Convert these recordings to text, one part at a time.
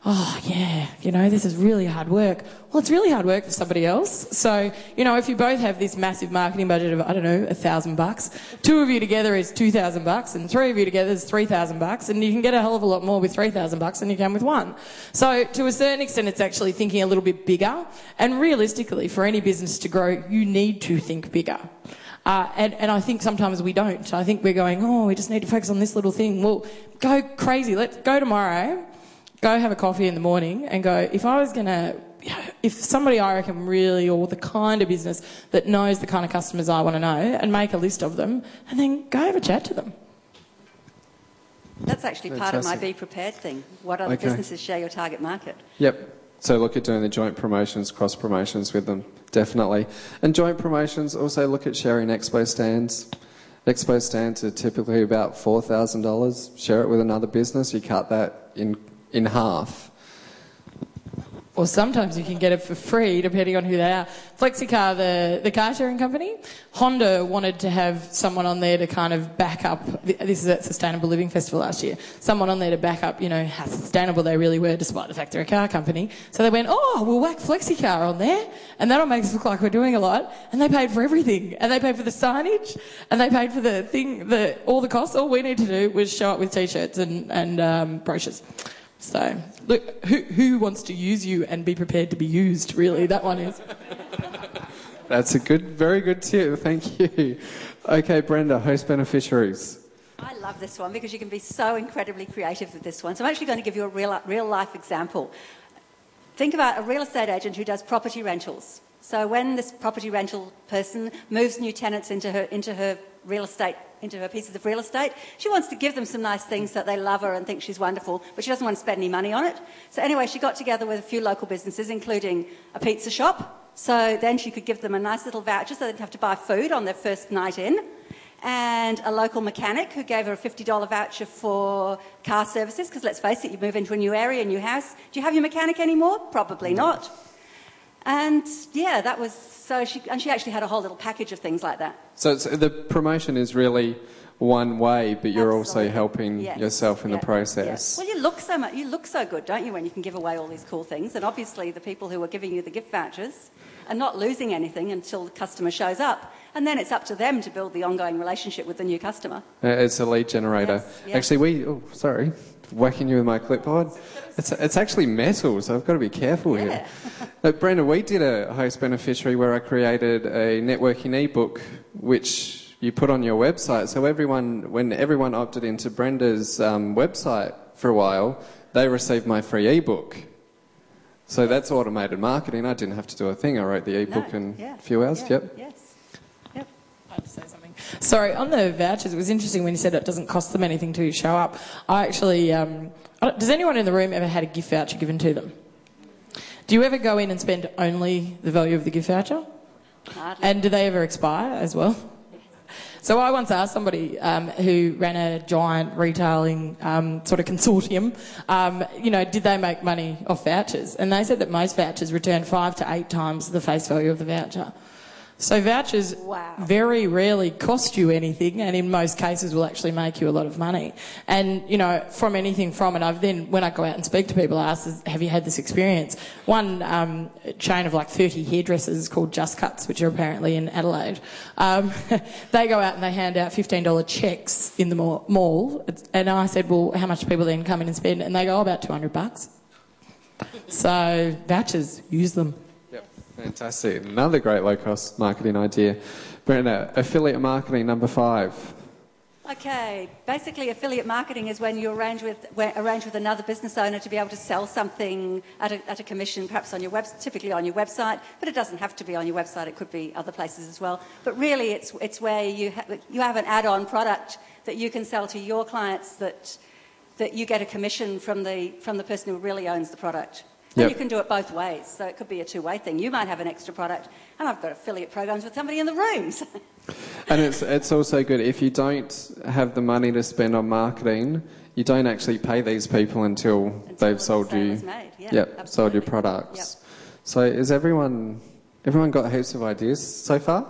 oh, yeah, you know, this is really hard work. Well, it's really hard work for somebody else. So, you know, if you both have this massive marketing budget of, I don't know, $1,000, 2 of you together is $2,000, and 3 of you together is $3,000, and you can get a hell of a lot more with $3,000 than you can with one. So, to a certain extent, it's actually thinking a little bit bigger. And realistically, for any business to grow, you need to think bigger. And I think sometimes we don't. I think we're going, oh, we just need to focus on this little thing. Well, go crazy. Let's go tomorrow, go have a coffee in the morning and go, if somebody I reckon really, or the kind of business that knows the kind of customers I want to know, and make a list of them, and then go have a chat to them. That's actually part of my Be Prepared thing. What other businesses share your target market? Yep. So look at doing the joint promotions, cross promotions with them, definitely. And joint promotions, also look at sharing expo stands. Expo stands are typically about $4,000. Share it with another business, you cut that in half. Or sometimes you can get it for free, depending on who they are. Flexicar, the car sharing company, Honda wanted to have someone on there to kind of back up. This is at Sustainable Living Festival last year. Someone on there to back up, you know, how sustainable they really were, despite the fact they're a car company. So they went, oh, we'll whack Flexicar on there, and that'll make us look like we're doing a lot. And they paid for everything. And they paid for the signage, and they paid for the thing, all the costs. All we need to do was show up with T-shirts and brochures. So, look, who wants to use you and be prepared to be used, really? That one is. That's a very good tip. Thank you. Okay, Brenda, host beneficiaries. I love this one because you can be so incredibly creative with this one. So I'm actually going to give you a real-life example. Think about a real estate agent who does property rentals. So when this property rental person moves new tenants into her real estate, into her pieces of real estate, she wants to give them some nice things so that they love her and think she's wonderful, but she doesn't want to spend any money on it. So anyway, she got together with a few local businesses, including a pizza shop. So then she could give them a nice little voucher so they didn't have to buy food on their first night in. And a local mechanic who gave her a $50 voucher for car services, because let's face it, you move into a new area, a new house. Do you have your mechanic anymore? Probably not. And yeah, that was she actually had a whole little package of things like that. So the promotion is really one way, but you're also helping yourself in the process. Yes. Well, you look so good, don't you, when you can give away all these cool things? And obviously the people who are giving you the gift vouchers are not losing anything until the customer shows up. And then it's up to them to build the ongoing relationship with the new customer. It's a lead generator. Yes. Actually, whacking you with my clipboard. It's actually metal, so I've got to be careful here. Brenda, we did a host beneficiary where I created a networking ebook which you put on your website. So when everyone opted into Brenda's website for a while, they received my free ebook. So that's automated marketing. I didn't have to do a thing. I wrote the ebook in a few hours. Yeah. Yep. Yes. Yep. I had to say something. Sorry, on the vouchers, it was interesting when you said it doesn't cost them anything to show up. I actually... does anyone in the room ever had a gift voucher given to them? Do you ever go in and spend only the value of the gift voucher? Hardly. And do they ever expire as well? So I once asked somebody who ran a giant retailing sort of consortium, did they make money off vouchers? And they said that most vouchers return 5 to 8 times the face value of the voucher. So vouchers very rarely cost you anything, and in most cases will actually make you a lot of money. And, from anything from it, when I go out and speak to people, I ask, have you had this experience? One chain of like 30 hairdressers called Just Cuts, which are apparently in Adelaide, they go out and they hand out $15 cheques in the mall. And I said, well, how much do people then come in and spend? And they go, about $200. So vouchers, use them. Fantastic. Another great low-cost marketing idea. Brenda, affiliate marketing, number 5. Okay. Basically, affiliate marketing is when you arrange with another business owner to be able to sell something at a commission, perhaps on your typically on your website, but it doesn't have to be on your website. It could be other places as well. But really, it's where you have an add-on product that you can sell to your clients that you get a commission from the person who really owns the product. And you can do it both ways, so it could be a two-way thing. You might have an extra product, and I've got affiliate programs with somebody in the rooms. And it's also good, if you don't have the money to spend on marketing, you don't actually pay these people until they've sold you, sold your products. Yep. So is everyone got heaps of ideas so far?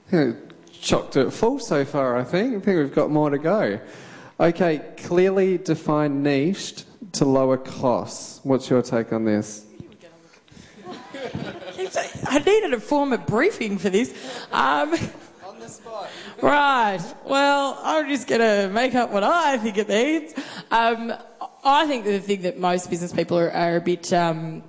I think chocked it full so far, I think. I think we've got more to go. Okay, clearly defined niched to lower costs. What's your take on this? I needed a form of briefing for this. On the spot. Right. Well, I'm just going to make up what I think it means. I think the thing that most business people are a bit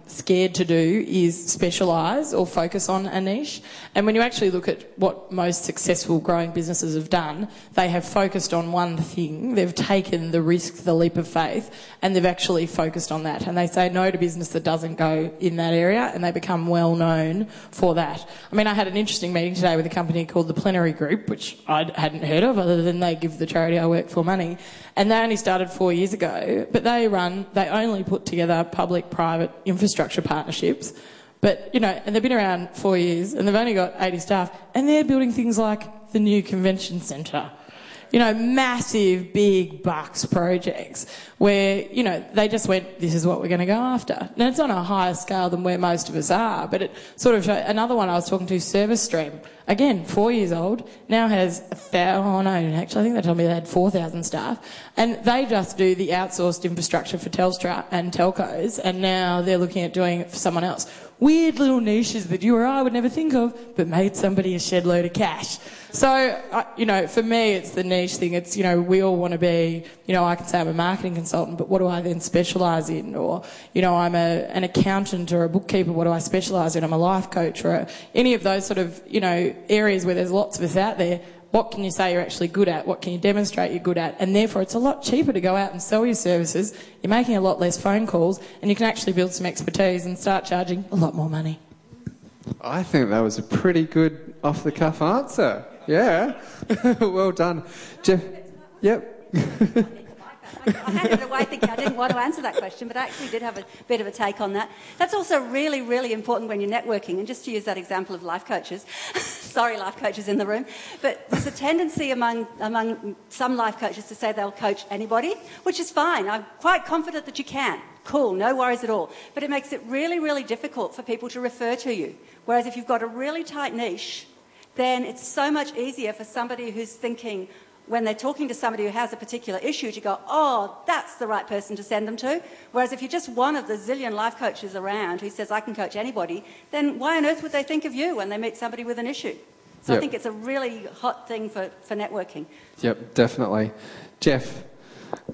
scared to do is specialise or focus on a niche. And when you actually look at what most successful growing businesses have done, they have focused on one thing. They've taken the risk, the leap of faith, and they've actually focused on that. And they say no to business that doesn't go in that area, and they become well known for that. I mean, I had an interesting meeting today with a company called the Plenary Group, which I hadn't heard of, other than they give the charity I work for money. And they only started 4 years ago, but they only put together public-private infrastructure partnerships. But, and they've been around 4 years and they've only got 80 staff, and they're building things like the new convention centre. Massive, big bucks projects where, they just went, this is what we're going to go after. Now, it's on a higher scale than where most of us are, but it sort of showed. Another one I was talking to, Service Stream, again, 4 years old, now has I think they told me they had 4,000 staff, and they just do the outsourced infrastructure for Telstra and telcos, and now they're looking at doing it for someone else. Weird little niches that you or I would never think of, but made somebody a shed load of cash. So, for me, it's the niche thing. It's, we all want to be, I can say I'm a marketing consultant, but what do I then specialise in? Or, I'm an accountant or a bookkeeper, what do I specialise in? I'm a life coach or any of those sort of, areas where there's lots of us out there. What can you say you're actually good at? What can you demonstrate you're good at? And therefore, it's a lot cheaper to go out and sell your services. You're making a lot less phone calls, and you can actually build some expertise and start charging a lot more money. I think that was a pretty good off-the-cuff answer. Yeah. Well done. Jeff? Yep. I handed it away thinking I didn't want to answer that question, but I actually did have a bit of a take on that. That's also really, really important when you're networking, and just to use that example of life coaches, sorry life coaches in the room, but there's a tendency among some life coaches to say they'll coach anybody, which is fine. I'm quite confident that you can. Cool, no worries at all. But it makes it really, really difficult for people to refer to you. Whereas if you've got a really tight niche, then it's so much easier for somebody who's thinking, when they're talking to somebody who has a particular issue, to go, oh, that's the right person to send them to. Whereas if you're just one of the zillion life coaches around who says, I can coach anybody, then why on earth would they think of you when they meet somebody with an issue? So I think it's a really hot thing for networking. Yep, definitely. Jeff,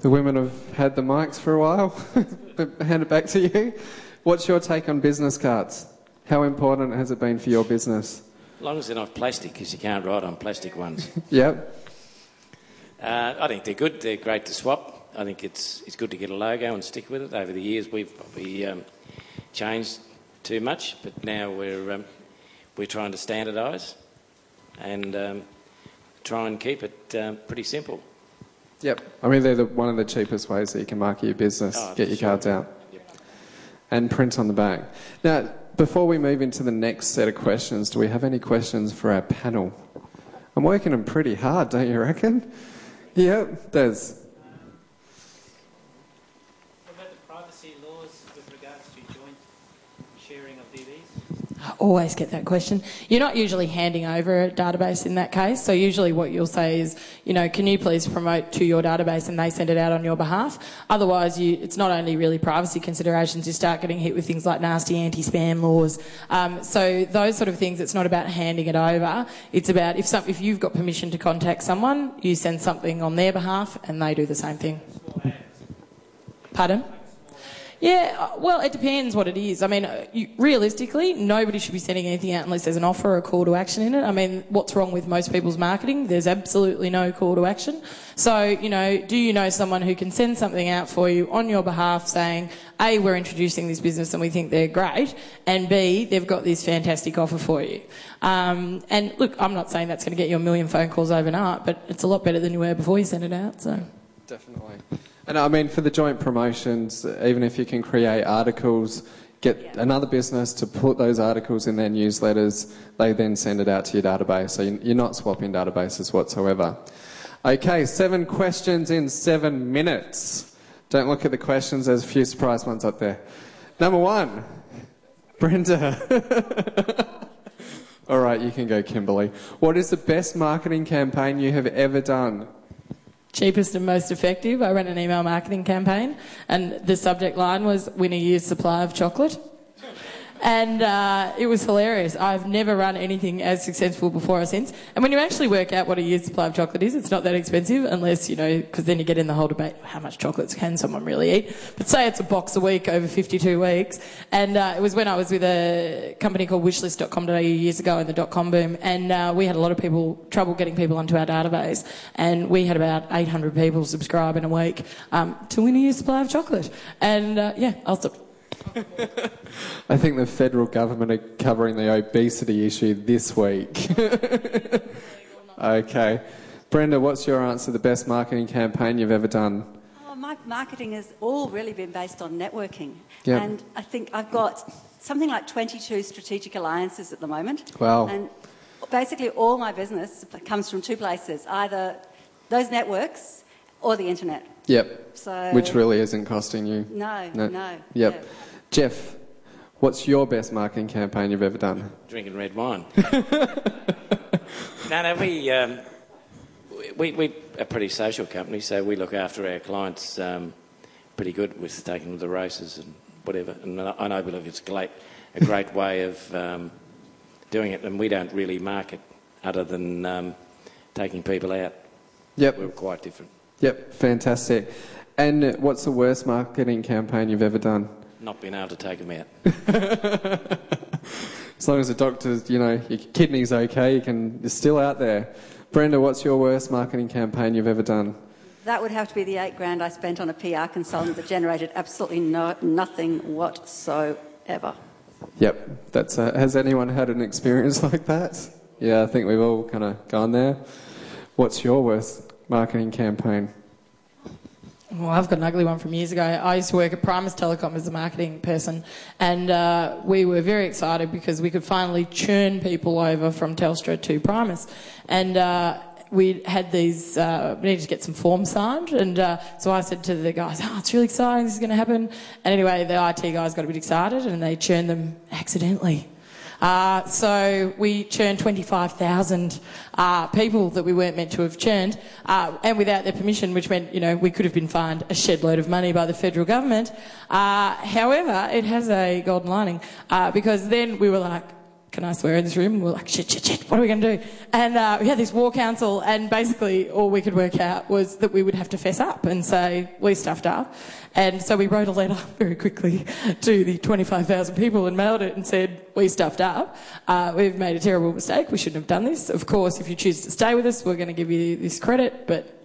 the women have had the mics for a while. Hand it back to you. What's your take on business cards? How important has it been for your business? As long as they're not plastic, because you can't write on plastic ones. Yep. I think they're good. They're great to swap. I think it's good to get a logo and stick with it. Over the years, we've probably changed too much, but now we're trying to standardise and try and keep it pretty simple. Yep. I mean, they're one of the cheapest ways that you can market your business, get your cards out. Yep. And print on the back. Now, before we move into the next set of questions, do we have any questions for our panel? I'm working them pretty hard, don't you reckon? Yep, Des. What about the privacy laws with regards to joint sharing of DVs? I always get that question. You're not usually handing over a database in that case. So usually what you'll say is, can you please promote to your database, and they send it out on your behalf. Otherwise, it's not only really privacy considerations, you start getting hit with things like nasty anti-spam laws. So those sort of things, it's not about handing it over. It's about if you've got permission to contact someone, you send something on their behalf and they do the same thing. Pardon? Yeah, well, it depends what it is. I mean, realistically, nobody should be sending anything out unless there's an offer or a call to action in it. I mean, what's wrong with most people's marketing? There's absolutely no call to action. So, do you know someone who can send something out for you on your behalf saying, A, we're introducing this business and we think they're great, and B, they've got this fantastic offer for you. And look, I'm not saying that's going to get you 1 million phone calls overnight, but it's a lot better than you were before you sent it out, so. Definitely. And I mean, for the joint promotions, even if you can create articles, get another business to put those articles in their newsletters, they then send it out to your database. So you're not swapping databases whatsoever. Okay, 7 questions in 7 minutes. Don't look at the questions, there's a few surprise ones up there. Number 1, Brenda. All right, you can go, Kimberly. What is the best marketing campaign you have ever done? cheapest and most effective. I ran an email marketing campaign, and the subject line was "Win a year's supply of chocolate." And it was hilarious. I've never run anything as successful before or since. And when you actually work out what a year's supply of chocolate is, it's not that expensive unless, because then you get in the whole debate, how much chocolates can someone really eat? But say it's a box a week over 52 weeks. And it was when I was with a company called wishlist.com.au years ago in the dot-com boom. And we had a lot of trouble getting people onto our database. And we had about 800 people subscribe in a week to win a year's supply of chocolate. And I'll stop. I think the federal government are covering the obesity issue this week. Okay. Brenda, what's your answer? The best marketing campaign you've ever done? Oh, my marketing has all really been based on networking. Yep. And I think I've got something like 22 strategic alliances at the moment. Wow. And basically all my business comes from two places, either those networks or the internet. Yep. So, which really isn't costing you. No. Yep. Yeah. Jeff, what's your best marketing campaign you've ever done? Drinking red wine. No, we a pretty social company, so we look after our clients pretty good with taking them to the races and whatever. And I believe it's a great way of doing it, and we don't really market other than taking people out. Yep. We're quite different. Yep, fantastic. And what's the worst marketing campaign you've ever done? Not being able to take them out. As long as the doctor's, your kidney's okay, you're still out there. Brenda, what's your worst marketing campaign you've ever done? That would have to be the $8,000 I spent on a PR consultant that generated absolutely nothing whatsoever. Yep. Has anyone had an experience like that? Yeah, I think we've all kind of gone there. What's your worst marketing campaign? Well, I've got an ugly one from years ago. I used to work at Primus Telecom as a marketing person, and we were very excited because we could finally churn people over from Telstra to Primus. And we had these, we needed to get some forms signed, and so I said to the guys, it's really exciting, this is going to happen. And anyway, the IT guys got a bit excited, and they churned them accidentally. So we churned 25,000 people that we weren't meant to have churned, and without their permission, which meant, we could have been fined a shed load of money by the federal government. However, it has a golden lining, because then we were like, can I swear in this room? And we're like, shit, what are we going to do? And we had this war council, and basically all we could work out was that we would have to fess up and say, we stuffed up. And so we wrote a letter very quickly to the 25,000 people and mailed it and said, we stuffed up. We've made a terrible mistake. We shouldn't have done this. Of course, if you choose to stay with us, we're going to give you this credit, but,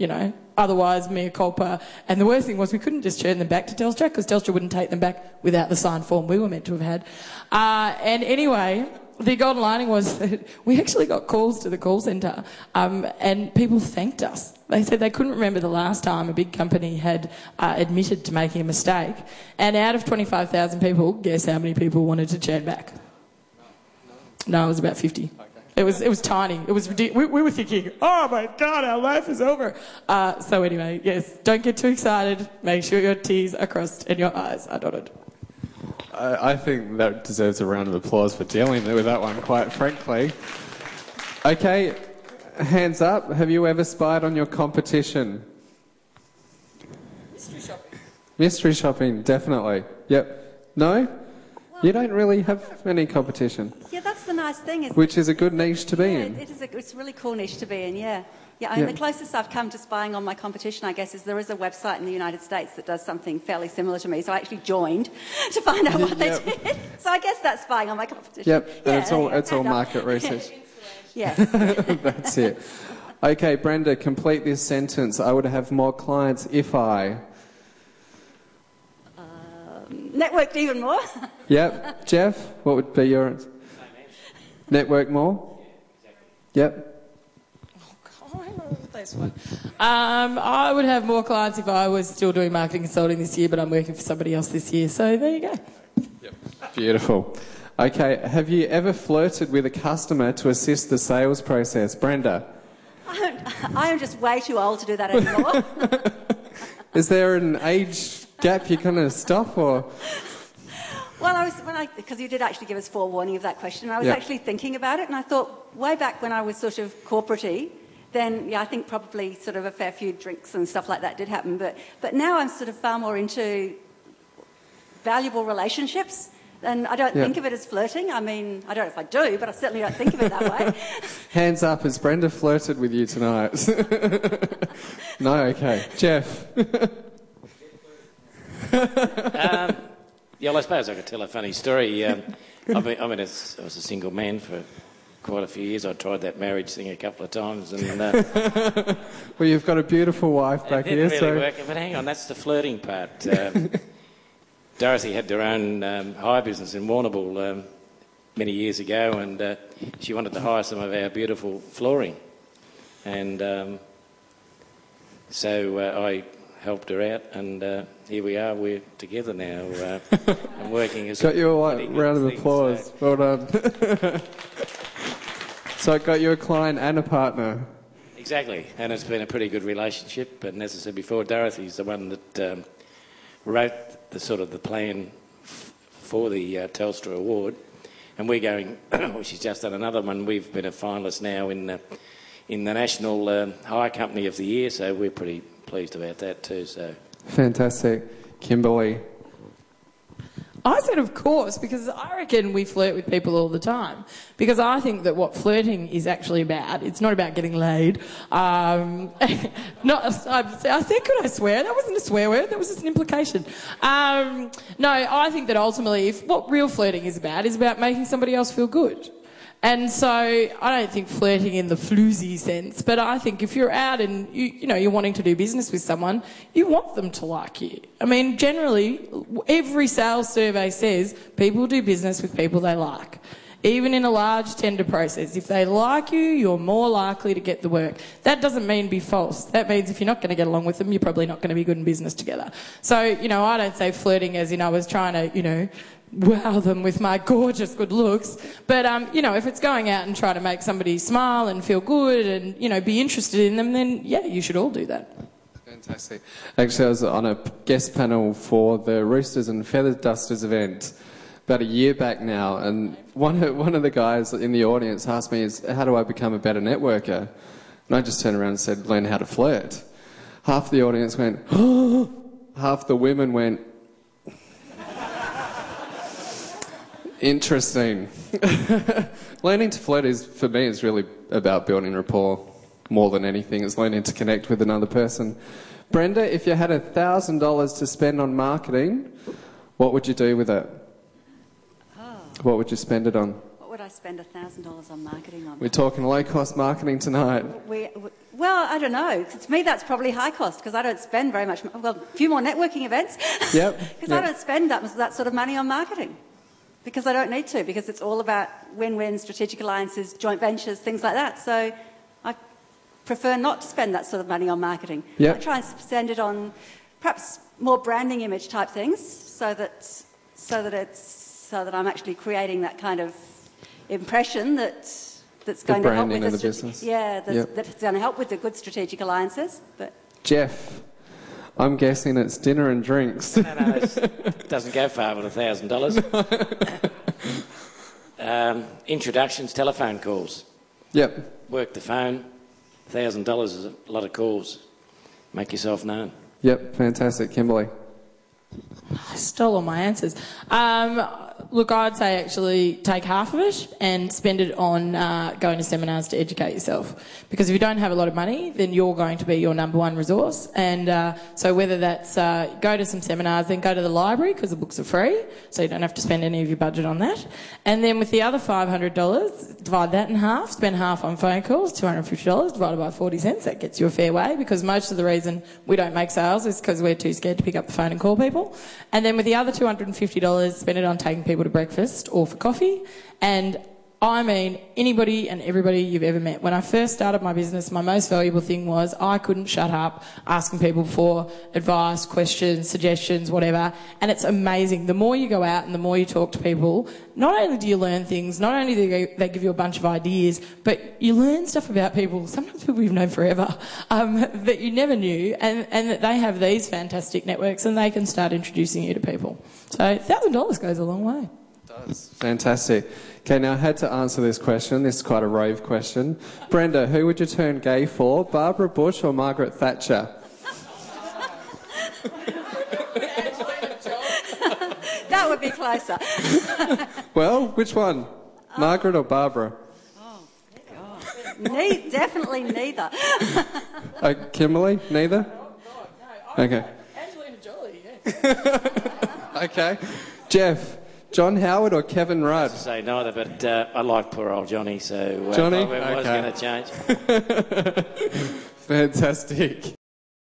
otherwise, mea culpa. And the worst thing was we couldn't just churn them back to Telstra because Telstra wouldn't take them back without the signed form we were meant to have had. And anyway, the golden lining was that we actually got calls to the call centre, and people thanked us. They said they couldn't remember the last time a big company had admitted to making a mistake. And out of 25,000 people, guess how many people wanted to churn back? No, it was about 50. Okay. It was tiny. It was ridiculous. We were thinking, oh my God, our life is over. So anyway, yes, don't get too excited. Make sure your T's are crossed and your I's are dotted. I think that deserves a round of applause for dealing with that one, quite frankly. Okay, hands up. Have you ever spied on your competition? Mystery shopping. Mystery shopping, definitely. Yep. No? You don't really have any competition. Yeah, that's the nice thing. Which is a good niche to be in. It's a really cool niche to be in, yeah. Yeah, I mean, the closest I've come to spying on my competition, I guess, is there is a website in the United States that does something fairly similar to me. So I actually joined to find out what they did. So I guess that's spying on my competition. Yep, and it's all market research. Yes. That's it. Okay, Brenda, complete this sentence. I would have more clients if I... networked even more. Yep. Jeff, what would be your answer? Network more? Yep. I would have more clients if I was still doing marketing consulting this year, but I'm working for somebody else this year, so there you go. Yep. Beautiful. Okay, have you ever flirted with a customer to assist the sales process? Brenda? I am just way too old to do that anymore. Is there an age gap you're going to stop, or...? Well, because you did actually give us forewarning of that question, I was actually thinking about it, and I thought, way back when I was sort of corporate-y, then I think probably sort of a fair few drinks and stuff like that did happen. But now I'm sort of far more into valuable relationships. And I don't think of it as flirting. I mean, I don't know if I do, but I certainly don't think of it that way. Hands up, has Brenda flirted with you tonight? No? Okay. Jeff? Well, I suppose I could tell a funny story. I was a single man for quite a few years. I tried that marriage thing a couple of times. And well, you've got a beautiful wife back here. It didn't really work. But hang on, that's the flirting part. Dorothy had her own hire business in Warrnambool many years ago, and she wanted to hire some of our beautiful flooring. And so I helped her out, and here we are. We're together now and working as got you a round of applause. Well done. So I got you a client and a partner. Exactly, and it's been a pretty good relationship. And as I said before, Dorothy's the one that wrote the plan for the Telstra Award, and we're going. She's just done another one. We've been a finalist now in the National Hire Company of the Year, so we're pretty pleased about that too. So fantastic, Kimberly. I said, of course, because I reckon we flirt with people all the time. Because I think that what flirting is actually about, it's not about getting laid. I said, could I swear? That wasn't a swear word, that was just an implication. No, I think that ultimately, what real flirting is about making somebody else feel good. And so I don't think flirting in the floozy sense, but I think if you're out and you're wanting to do business with someone, you want them to like you. I mean, generally, every sales survey says people do business with people they like. Even in a large tender process, if they like you, you're more likely to get the work. That doesn't mean be false. That means if you're not going to get along with them, you're probably not going to be good in business together. So, I don't say flirting as in I was trying to, wow them with my gorgeous good looks. But, if it's going out and trying to make somebody smile and feel good and, be interested in them, then, yeah, you should all do that. Fantastic. Actually, I was on a guest panel for the Roosters and Feather Dusters event about a year back now, and one of the guys in the audience asked me, how do I become a better networker? And I just turned around and said, learn how to flirt. Half the audience went, oh, half the women went, interesting. Learning to flirt for me is really about building rapport more than anything. It's learning to connect with another person. Brenda, if you had $1,000 to spend on marketing, what would you do with it? Oh. What would you spend it on? What would I spend $1,000 on marketing on? We're talking low-cost marketing tonight. Well, I don't know. To me, that's probably high cost because I don't spend very much. Well, a few more networking events. Yep. Because I don't spend that sort of money on marketing. Because I don't need to, because it's all about win-win, strategic alliances, joint ventures, things like that. So I prefer not to spend that sort of money on marketing. Yep. I try and spend it on perhaps more branding image type things so that I'm actually creating that kind of impression that's going to help with the business. Yeah, that's going to help with the good strategic alliances. But Jeff, I'm guessing it's dinner and drinks. No, it doesn't go far with $1,000. Introductions, telephone calls. Yep. Work the phone. $1,000 is a lot of calls. Make yourself known. Yep, fantastic. Kimberly. I stole all my answers. Look, I'd say actually take half of it and spend it on going to seminars to educate yourself. Because if you don't have a lot of money, then you're going to be your number one resource. And so whether that's go to some seminars, then go to the library because the books are free, so you don't have to spend any of your budget on that. And then with the other $500, divide that in half, spend half on phone calls, $250 divided by 40 cents. That gets you a fair way because most of the reason we don't make sales is because we're too scared to pick up the phone and call people. And then with the other $250, spend it on taking people to breakfast or for coffee. And I mean anybody and everybody you've ever met. When I first started my business, my most valuable thing was I couldn't shut up asking people for advice, questions, suggestions, whatever. And it's amazing. The more you go out and the more you talk to people, not only do you learn things, not only do they give you a bunch of ideas, but you learn stuff about people, sometimes people you've known forever, that you never knew, and that they have these fantastic networks and they can start introducing you to people. So $1,000 goes a long way. does. Fantastic. Okay, now I had to answer this question. This is quite a rave question. Brenda, who would you turn gay for, Barbara Bush or Margaret Thatcher? That would be closer. Well, which one? Margaret or Barbara? Definitely neither. Kimberly, neither? Okay. Angelina Jolie, yeah. Okay. Jeff, John Howard or Kevin Rudd? To say neither, but I like poor old Johnny, so Johnny? if I was Okay. going to change. Fantastic.